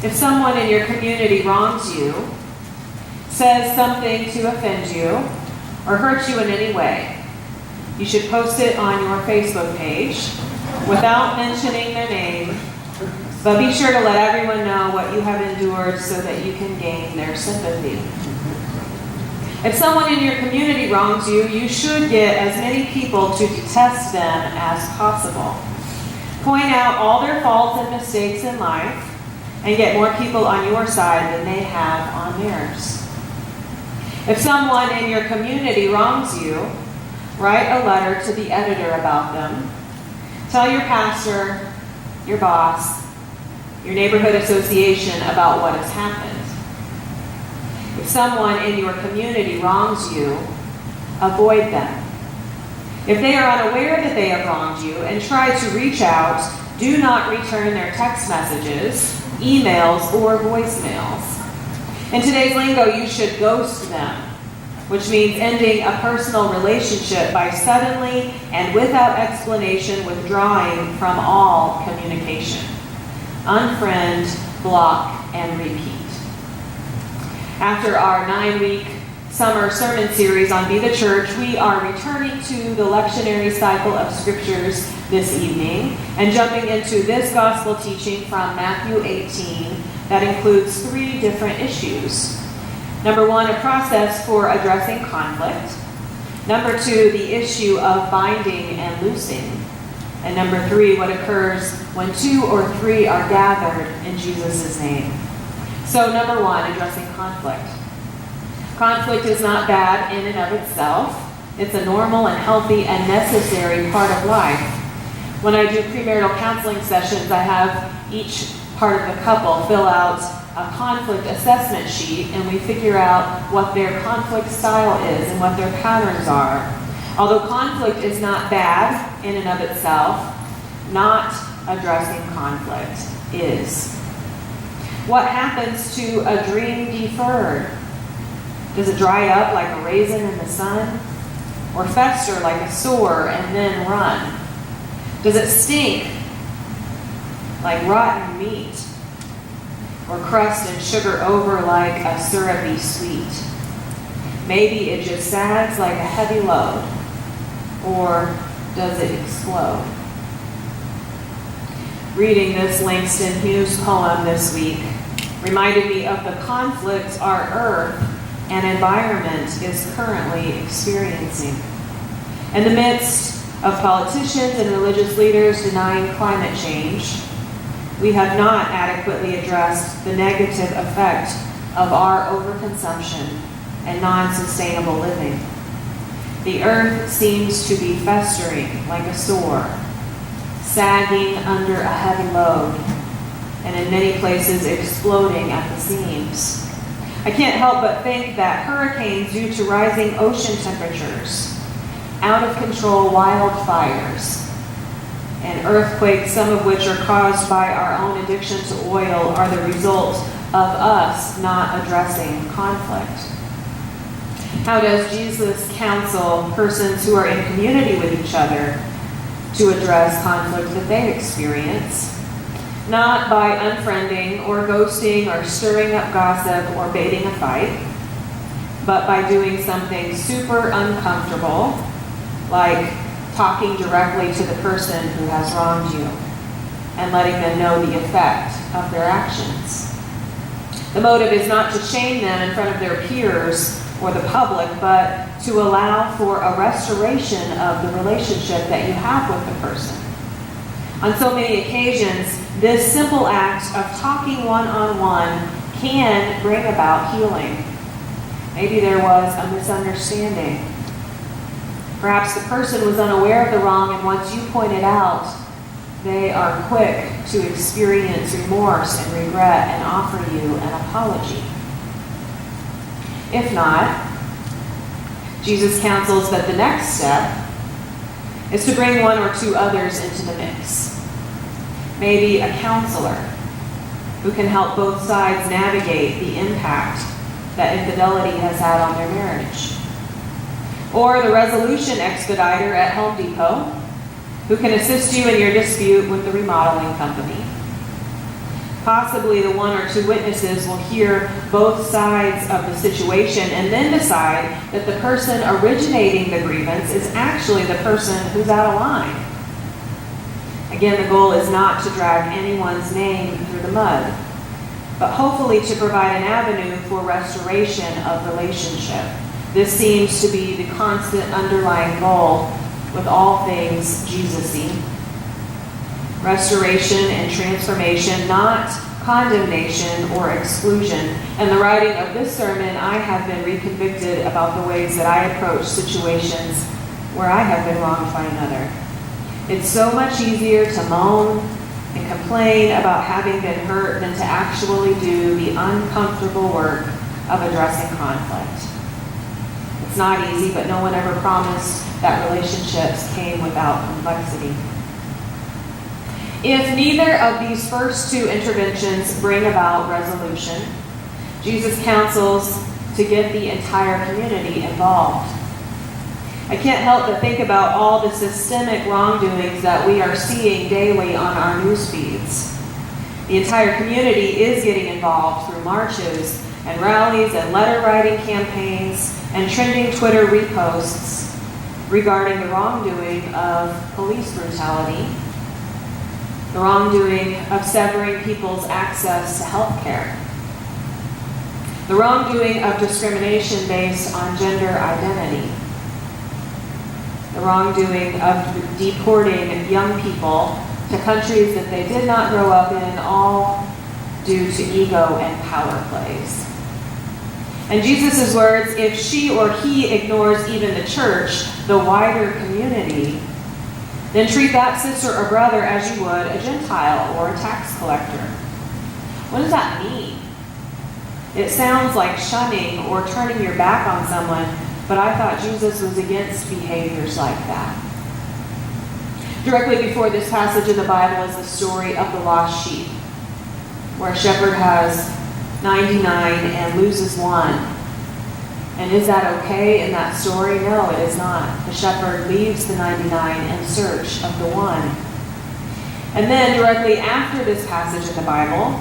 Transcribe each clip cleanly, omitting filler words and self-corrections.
If someone in your community wrongs you, says something to offend you, or hurts you in any way, you should post it on your Facebook page without mentioning their name, but be sure to let everyone know what you have endured so that you can gain their sympathy. If someone in your community wrongs you, you should get as many people to detest them as possible. Point out all their faults and mistakes in life and get more people on your side than they have on theirs. If someone in your community wrongs you, write a letter to the editor about them. Tell your pastor, your boss, your neighborhood association about what has happened. If someone in your community wrongs you, avoid them. If they are unaware that they have wronged you and try to reach out, do not return their text messages, emails, or voicemails. In today's lingo, you should ghost them, which means ending a personal relationship by suddenly and without explanation withdrawing from all communication. Unfriend, block, and repeat. After our 9-week summer sermon series on Be the Church, we are returning to the lectionary cycle of scriptures this evening and jumping into this gospel teaching from Matthew 18 that includes 3 different issues. Number 1, a process for addressing conflict. Number 2, the issue of binding and loosing. And number 3, what occurs when 2 or 3 are gathered in Jesus' name. So number 1, addressing conflict. Conflict is not bad in and of itself. It's a normal and healthy and necessary part of life. When I do premarital counseling sessions, I have each part of the couple fill out a conflict assessment sheet, and we figure out what their conflict style is and what their patterns are. Although conflict is not bad in and of itself, not addressing conflict is. What happens to a dream deferred? Does it dry up like a raisin in the sun? Or fester like a sore and then run? Does it stink like rotten meat? Or crust and sugar over like a syrupy sweet? Maybe it just sags like a heavy load. Or does it explode? Reading this Langston Hughes poem this week reminded me of the conflict our earth and environment is currently experiencing. In the midst of politicians and religious leaders denying climate change, we have not adequately addressed the negative effect of our overconsumption and non-sustainable living. The earth seems to be festering like a sore, sagging under a heavy load, and in many places exploding at the seams. I can't help but think that hurricanes due to rising ocean temperatures, out of control wildfires, and earthquakes, some of which are caused by our own addiction to oil, are the result of us not addressing conflict. How does Jesus counsel persons who are in community with each other to address conflict that they experience? Not by unfriending or ghosting or stirring up gossip or baiting a fight, but by doing something super uncomfortable, like talking directly to the person who has wronged you and letting them know the effect of their actions. The motive is not to shame them in front of their peers or the public, but to allow for a restoration of the relationship that you have with the person. On so many occasions, this simple act of talking one-on-one can bring about healing. Maybe there was a misunderstanding. Perhaps the person was unaware of the wrong, and once you point it out, they are quick to experience remorse and regret and offer you an apology. If not, Jesus counsels that the next step is to bring 1 or 2 others into the mix. Maybe a counselor who can help both sides navigate the impact that infidelity has had on their marriage. Or the resolution expediter at Home Depot who can assist you in your dispute with the remodeling company. Possibly the one or two witnesses will hear both sides of the situation and then decide that the person originating the grievance is actually the person who's out of line. Again, the goal is not to drag anyone's name through the mud, but hopefully to provide an avenue for restoration of relationship. This seems to be the constant underlying goal with all things Jesus-y. Restoration and transformation, not condemnation or exclusion. In the writing of this sermon, I have been reconvicted about the ways that I approach situations where I have been wronged by another. It's so much easier to moan and complain about having been hurt than to actually do the uncomfortable work of addressing conflict. It's not easy, but no one ever promised that relationships came without complexity. If neither of these first two interventions bring about resolution, Jesus counsels to get the entire community involved. I can't help but think about all the systemic wrongdoings that we are seeing daily on our news feeds. The entire community is getting involved through marches and rallies and letter-writing campaigns and trending Twitter reposts regarding the wrongdoing of police brutality, the wrongdoing of severing people's access to health care, the wrongdoing of discrimination based on gender identity, the wrongdoing of deporting young people to countries that they did not grow up in, all due to ego and power plays. And Jesus' words, if she or he ignores even the church, the wider community, then treat that sister or brother as you would a Gentile or a tax collector. What does that mean? It sounds like shunning or turning your back on someone, but I thought Jesus was against behaviors like that. Directly before this passage in the Bible is the story of the lost sheep, where a shepherd has 99 and loses one. And is that okay in that story? No, it is not. The shepherd leaves the 99 in search of the one. And then directly after this passage in the Bible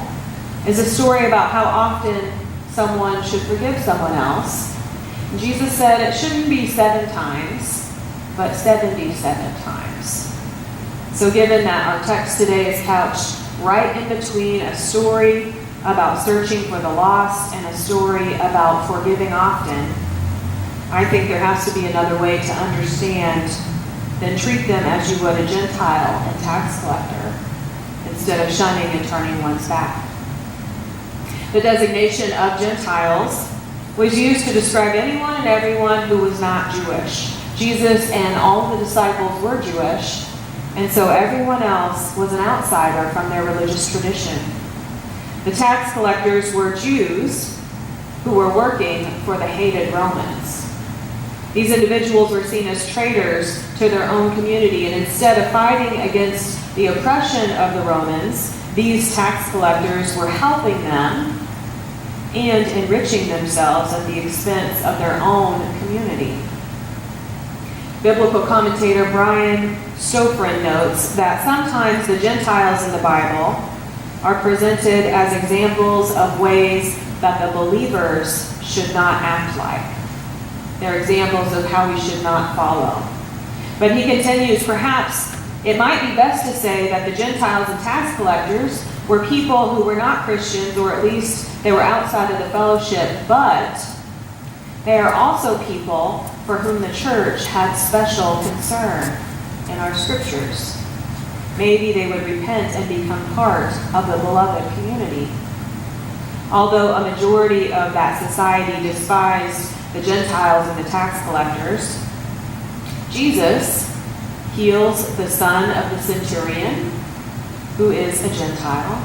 is a story about how often someone should forgive someone else. And Jesus said it shouldn't be 7 times, but 77 times. So given that our text today is couched right in between a story about searching for the lost and a story about forgiving often, I think there has to be another way to understand than treat them as you would a Gentile and tax collector, instead of shunning and turning one's back. The designation of Gentiles was used to describe anyone and everyone who was not Jewish. Jesus and all of the disciples were Jewish, and so everyone else was an outsider from their religious tradition. The tax collectors were Jews who were working for the hated Romans. These individuals were seen as traitors to their own community, and instead of fighting against the oppression of the Romans, these tax collectors were helping them and enriching themselves at the expense of their own community. Biblical commentator Brian Stofren notes that sometimes the Gentiles in the Bible are presented as examples of ways that the believers should not act like. They're examples of how we should not follow. But he continues, perhaps it might be best to say that the Gentiles and tax collectors were people who were not Christians, or at least they were outside of the fellowship, but they are also people for whom the church had special concern in our scriptures. Maybe they would repent and become part of the beloved community. Although a majority of that society despised the Gentiles and the tax collectors, Jesus heals the son of the centurion, who is a Gentile.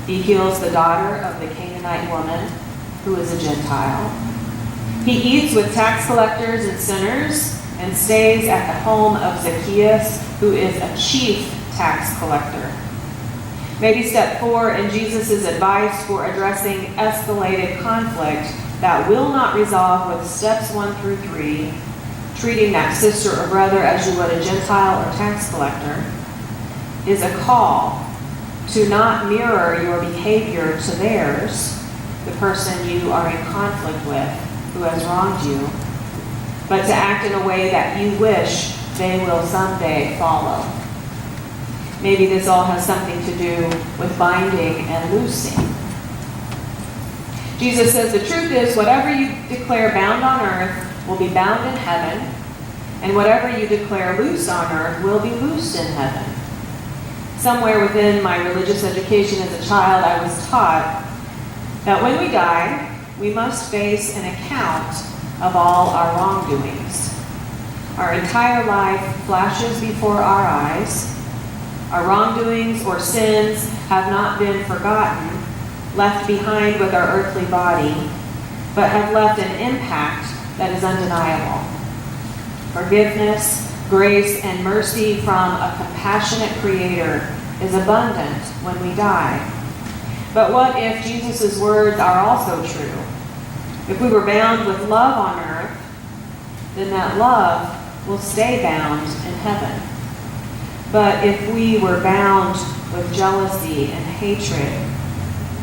He heals the daughter of the Canaanite woman, who is a Gentile. He eats with tax collectors and sinners and stays at the home of Zacchaeus, who is a chief tax collector. Maybe step 4 in Jesus' advice for addressing escalated conflict that will not resolve with steps 1 through 3, treating that sister or brother as you would a Gentile or tax collector, is a call to not mirror your behavior to theirs, the person you are in conflict with who has wronged you, but to act in a way that you wish they will someday follow. Maybe this all has something to do with binding and loosing. Jesus says the truth is whatever you declare bound on earth will be bound in heaven, and whatever you declare loose on earth will be loosed in heaven. Somewhere within my religious education as a child, I was taught that when we die, we must face an account of all our wrongdoings. Our entire life flashes before our eyes. Our wrongdoings or sins have not been forgotten, left behind with our earthly body, but have left an impact that is undeniable. Forgiveness, grace, and mercy from a compassionate Creator is abundant when we die. But what if Jesus' words are also true? If we were bound with love on earth, then that love will stay bound in heaven. But if we were bound with jealousy and hatred,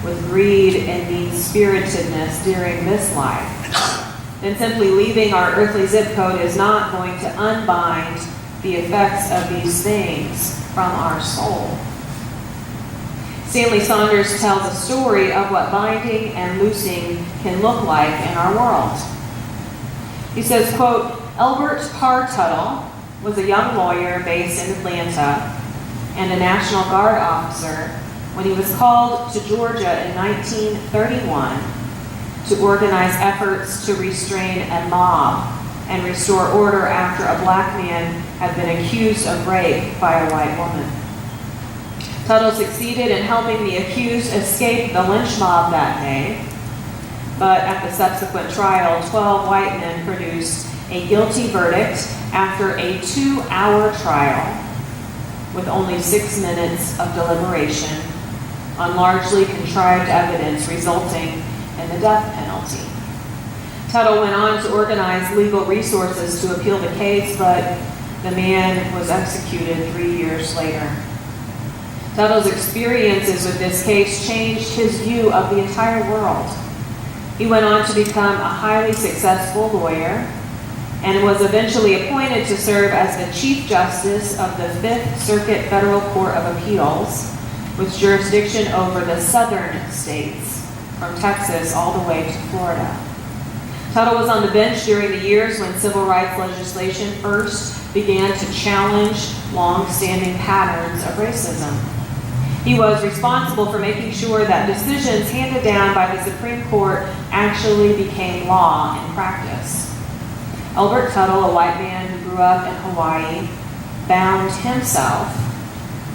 with greed and mean-spiritedness during this life, then simply leaving our earthly zip code is not going to unbind the effects of these things from our soul. Stanley Saunders tells a story of what binding and loosing can look like in our world. He says, quote, Elbert Parr Tuttle was a young lawyer based in Atlanta and a National Guard officer when he was called to Georgia in 1931 to organize efforts to restrain a mob and restore order after a black man had been accused of rape by a white woman. Tuttle succeeded in helping the accused escape the lynch mob that day, but at the subsequent trial, 12 white men produced a guilty verdict after a 2-hour trial with only 6 minutes of deliberation on largely contrived evidence resulting in the death penalty. Tuttle went on to organize legal resources to appeal the case, but the man was executed 3 years later. Tuttle's experiences with this case changed his view of the entire world. He went on to become a highly successful lawyer and was eventually appointed to serve as the Chief Justice of the Fifth Circuit Federal Court of Appeals, with jurisdiction over the southern states, from Texas all the way to Florida. Tuttle was on the bench during the years when civil rights legislation first began to challenge long-standing patterns of racism. He was responsible for making sure that decisions handed down by the Supreme Court actually became law in practice. Elbert Tuttle, a white man who grew up in Hawaii, bound himself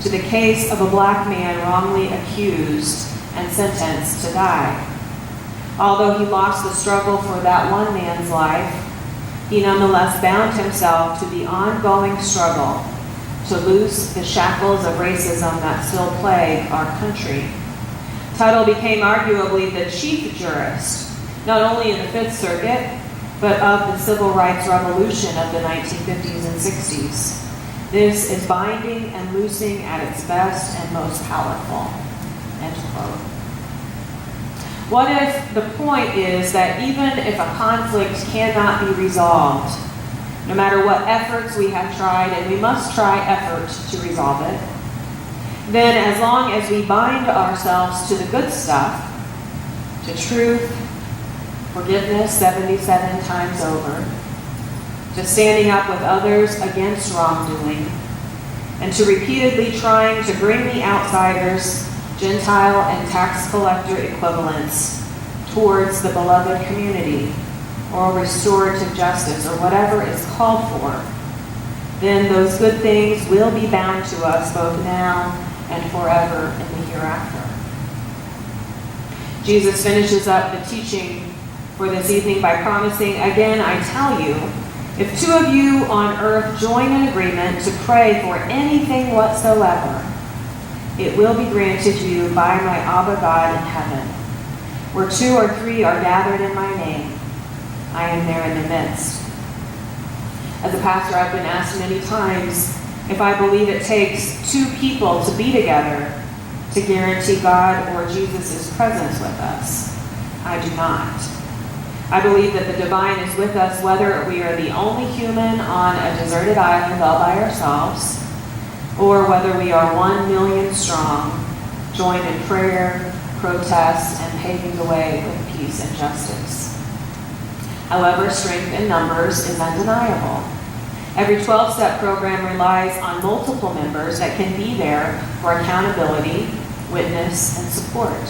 to the case of a black man wrongly accused and sentenced to die. Although he lost the struggle for that one man's life, he nonetheless bound himself to the ongoing struggle to loose the shackles of racism that still plague our country. Tuttle became arguably the chief jurist, not only in the Fifth Circuit, but of the civil rights revolution of the 1950s and 60s. This is binding and loosing at its best and most powerful. End quote. What if the point is that even if a conflict cannot be resolved, no matter what efforts we have tried, and we must try efforts to resolve it, then as long as we bind ourselves to the good stuff, to truth, forgiveness 77 times over, to standing up with others against wrongdoing, and to repeatedly trying to bring the outsiders, Gentile and tax collector equivalents, towards the beloved community, or restorative justice, or whatever is called for, then those good things will be bound to us both now and forever in the hereafter. Jesus finishes up the teaching for this evening by promising, again, I tell you, if 2 of you on earth join in agreement to pray for anything whatsoever, it will be granted you by my Abba God in heaven. Where 2 or 3 are gathered in my name, I am there in the midst. As a pastor, I've been asked many times if I believe it takes 2 people to be together to guarantee God or Jesus' presence with us. I do not. I believe that the divine is with us whether we are the only human on a deserted island all by ourselves, or whether we are 1 million strong, joined in prayer, protest, and paving the way with peace and justice. However, strength in numbers is undeniable. Every 12-step program relies on multiple members that can be there for accountability, witness, and support.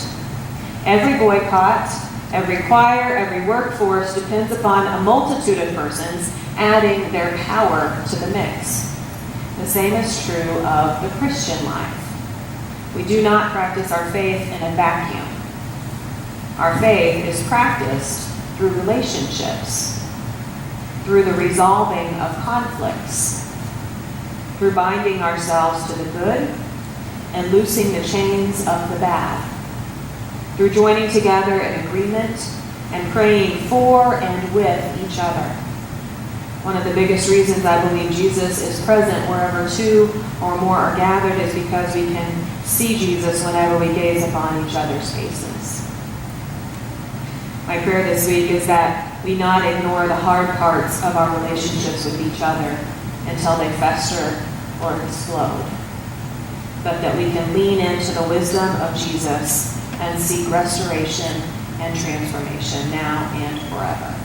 Every boycott, every choir, every workforce depends upon a multitude of persons adding their power to the mix. The same is true of the Christian life. We do not practice our faith in a vacuum. Our faith is practiced through relationships, through the resolving of conflicts, through binding ourselves to the good and loosing the chains of the bad, through joining together in agreement and praying for and with each other. One of the biggest reasons I believe Jesus is present wherever 2 or more are gathered is because we can see Jesus whenever we gaze upon each other's faces. My prayer this week is that we not ignore the hard parts of our relationships with each other until they fester or explode, but that we can lean into the wisdom of Jesus and seek restoration and transformation now and forever.